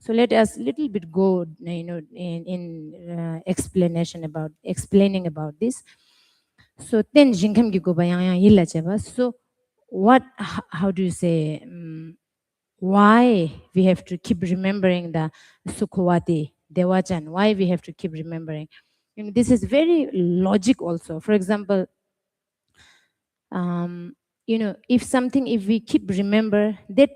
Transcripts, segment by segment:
So let us little bit go, in explaining about this. So then jinkam gi go bayang yilla cheba. So what? How do you say? Why we have to keep remembering the Sukhawati Devachan? Why we have to keep remembering? This is very logic also. For example, if we keep remember that,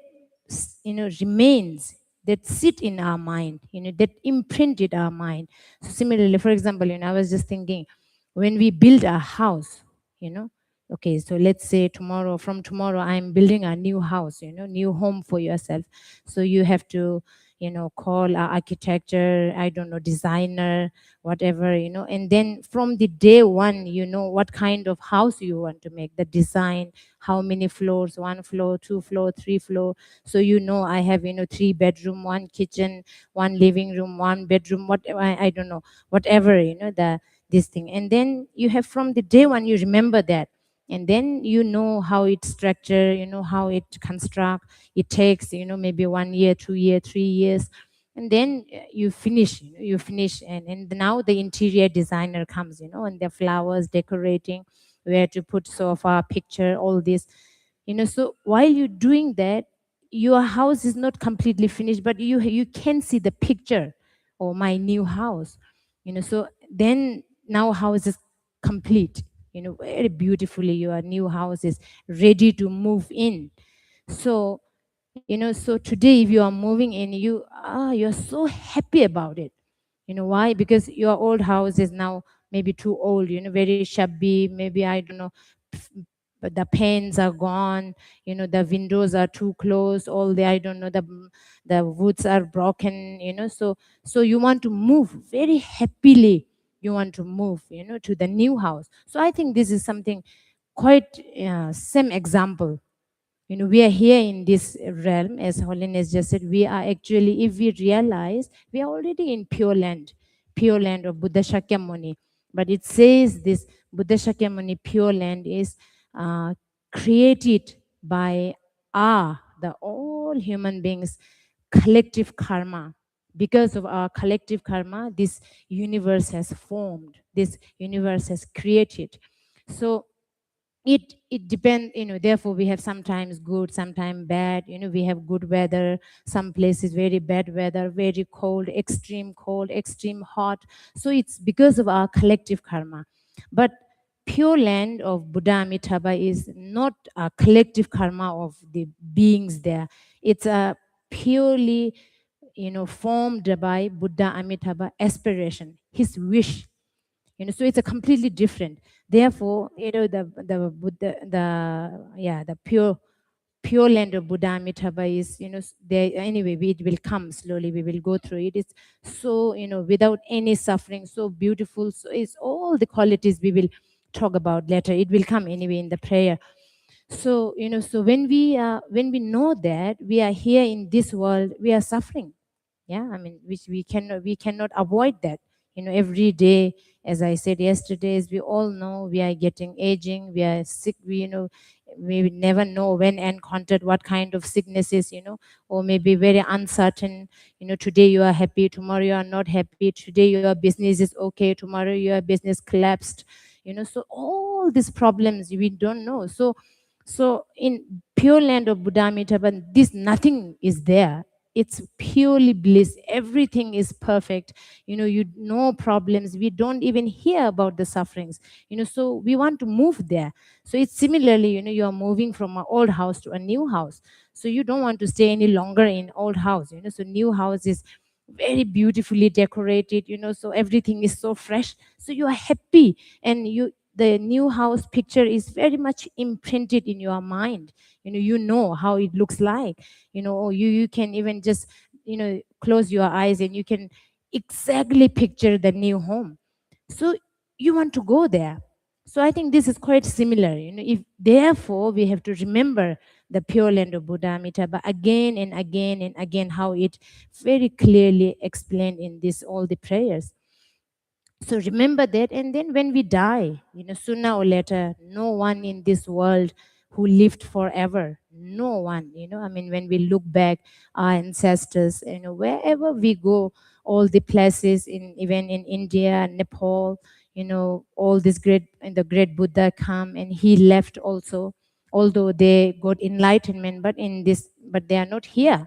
remains, that sit in our mind, that imprinted our mind. So similarly, for example, I was just thinking, when we build a house, okay, so let's say from tomorrow I'm building a new house, new home for yourself. So you have to, call a architecture, I don't know, designer, whatever, and then from the day one, what kind of house you want to make, the design, how many floors, 1 floor, 2 floor, 3 floor. So I have, 3 bedroom, 1 kitchen, 1 living room, 1 bedroom, whatever, I don't know, whatever, the this thing. And then you have, from the day one, you remember that, and then how it's structured, how it construct. It takes, maybe 1 year, 2 year, 3 years, and then you finish, and now the interior designer comes, and the flowers, decorating, where to put sofa, picture, all this, so while you're doing that, your house is not completely finished, but you can see the picture, or my new house, so then now house is complete, very beautifully, your new house is ready to move in. So so today, if you are moving in, you're so happy about it. Why? Because your old house is now maybe too old, very shabby, maybe, I don't know, but the panes are gone, the windows are too close, all the, I don't know, the woods are broken, so you want to move very happily. You want to move, to the new house. So I think this is something quite, same example. We are here in this realm, as Holiness just said. We are actually, if we realize, we are already in pure land of Buddha Shakyamuni. But it says this Buddha Shakyamuni pure land is created by the all human beings' collective karma. Because of our collective karma, this universe has formed, this universe has created. So it depends, therefore we have sometimes good, sometimes bad. We have good weather, some places very bad weather, very cold, extreme hot. So it's because of our collective karma. But pure land of Buddha Amitabha is not a collective karma of the beings there. It's a purely, formed by Buddha Amitabha aspiration, his wish. So it's a completely different. Therefore, the Buddha, the pure land of Buddha Amitabha is, there anyway. It will come slowly. We will go through it. It's so, without any suffering, so beautiful. So it's all the qualities we will talk about later. It will come anyway in the prayer. So so when we know that we are here in this world, we are suffering. Yeah, I mean, which we cannot avoid that. Every day, as I said yesterday, as we all know, we are getting aging, we are sick, we will never know when encountered what kind of sicknesses, or maybe very uncertain. Today you are happy, tomorrow you are not happy, today your business is okay, tomorrow your business collapsed. So all these problems we don't know. So in pure land of Buddha Amitabha, this nothing is there. It's purely bliss. Everything is perfect. No problems. We don't even hear about the sufferings. So we want to move there. So it's similarly, you are moving from an old house to a new house. So you don't want to stay any longer in old house. So new house is very beautifully decorated. So everything is so fresh. So you are happy, and the new house picture is very much imprinted in your mind. You know how it looks like. Or you can even just close your eyes, and you can exactly picture the new home. So you want to go there. So I think this is quite similar. If therefore we have to remember the pure land of Buddha Amitabha again and again and again, how it very clearly explained in this all the prayers. So remember that, and then when we die, sooner or later, no one in this world who lived forever, No one, I mean, when we look back, our ancestors, wherever we go, all the places, even in India, Nepal, all this great, and the great Buddha come, and he left also, although they got enlightenment, but they are not here.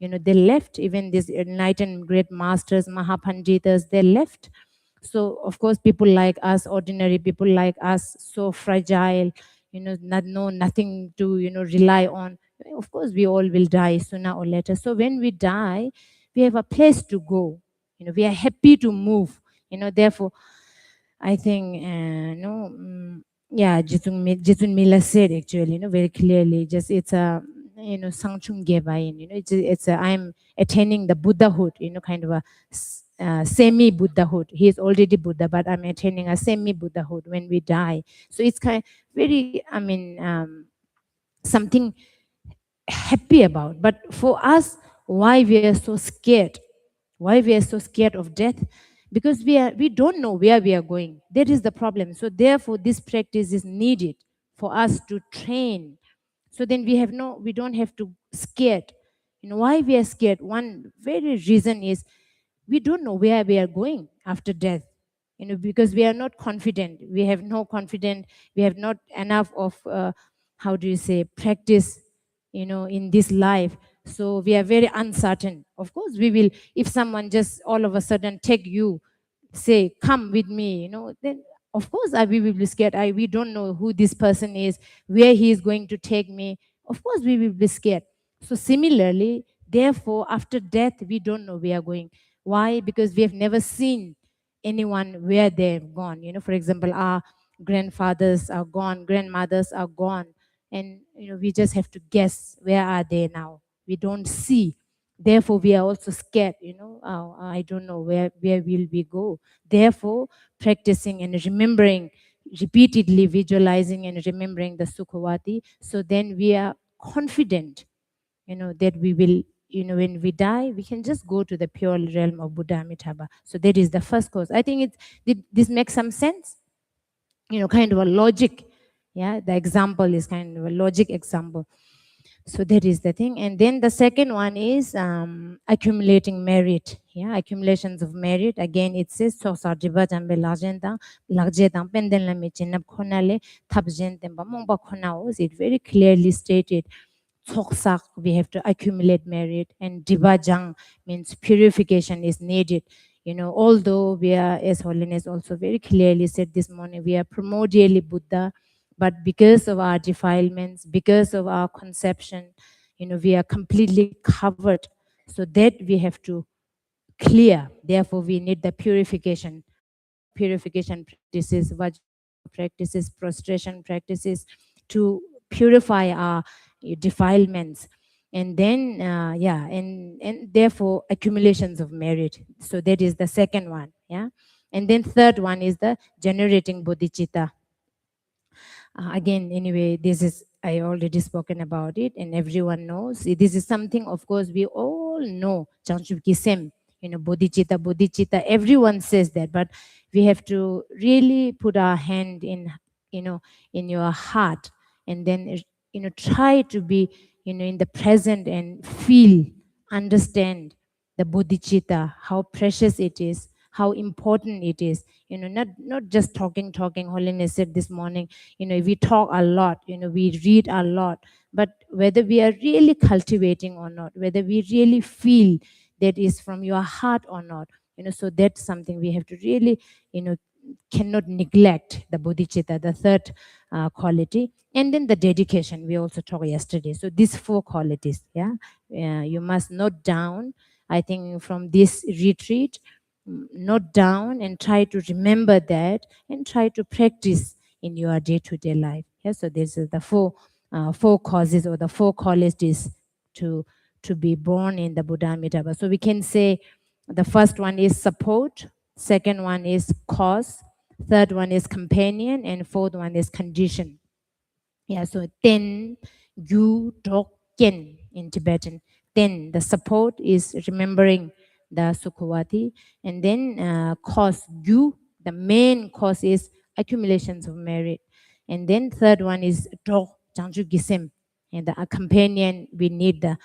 They left. Even these enlightened great masters, Mahapanditas, they left. So of course, people like us, ordinary people like us, so fragile, nothing to rely on. Of course, we all will die sooner or later. So when we die, we have a place to go. We are happy to move. Therefore, I think no, yeah, Jitun Mila said actually, very clearly. Just it's a Sangchung Gebayin. It's a, I'm attaining the Buddhahood. Kind of a semi Buddhahood. He is already Buddha, but I'm attaining a semi Buddhahood when we die. So it's kind very, I mean, something happy about. But for us, why we are so scared? Why we are so scared of death? Because we don't know where we are going. That is the problem. So therefore, this practice is needed for us to train. So then we don't have to scared. Why we are scared? One very reason is we don't know where we are going after death. Because we are not confident. We have no confidence. We have not enough of how do you say, practice, in this life. So we are very uncertain. Of course, we will, if someone just all of a sudden take you, say, come with me, then of course we will be scared. We don't know who this person is, where he is going to take me. Of course, we will be scared. So similarly, therefore, after death, we don't know where we are going. Why? Because we have never seen anyone where they've gone. For example, our grandfathers are gone, grandmothers are gone, and we just have to guess where are they now. We don't see. Therefore, we are also scared. Oh, I don't know where will we go. Therefore, practicing and remembering, repeatedly visualizing and remembering the Sukhawati, so then we are confident, that we will, when we die, we can just go to the pure realm of Buddha Amitabha. So that is the first cause. I think this makes some sense, kind of a logic. Yeah, the example is kind of a logic example. So that is the thing. And then the second one is accumulating merit. Yeah, accumulations of merit. Again, it says so sarjiba jambe lajenta lagjetang pendel me chinap khonale thabjenten ba mongba khonao. It very clearly stated. Tsoksak, we have to accumulate merit, and dibajang means purification is needed. Although we are, as Holiness also very clearly said this morning, we are primordially Buddha, but because of our defilements, because of our conception, we are completely covered. So that we have to clear. Therefore, we need the purification practices, vajrayana practices, prostration practices to purify our defilements. And then, and therefore accumulations of merit. So that is the second one. Yeah. And then third one is the generating bodhicitta. Again, anyway, this is, I already spoken about it, and everyone knows. This is something, of course, we all know. Changchup Kisem, bodhicitta, bodhicitta. Everyone says that, but we have to really put our hand in, in your heart, and then, try to be, in the present and feel, understand the bodhicitta, how precious it is, how important it is. Not just talking. Holiness said this morning, we talk a lot, we read a lot, but whether we are really cultivating or not, whether we really feel that is from your heart or not, so that's something we have to really, cannot neglect the bodhicitta, the third quality. And then the dedication, we also talked yesterday. So these four qualities, yeah, you must note down. I think from this retreat, note down and try to remember that, and try to practice in your day-to-day life. Yeah, so this is the four causes, or the four qualities to be born in the Buddha Amitabha. So we can say the first one is support, second one is cause, third one is companion, and fourth one is condition. Yeah, so ten, yu, dok, ken in Tibetan. Then the support is remembering the Sukhawati. And then cause, yu, the main cause is accumulations of merit. And then third one is dok, jangju gisem. And the companion, we need the,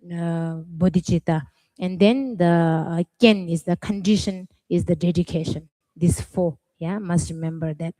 bodhicitta. And then the ken is the condition, is the dedication. These four, yeah, must remember that.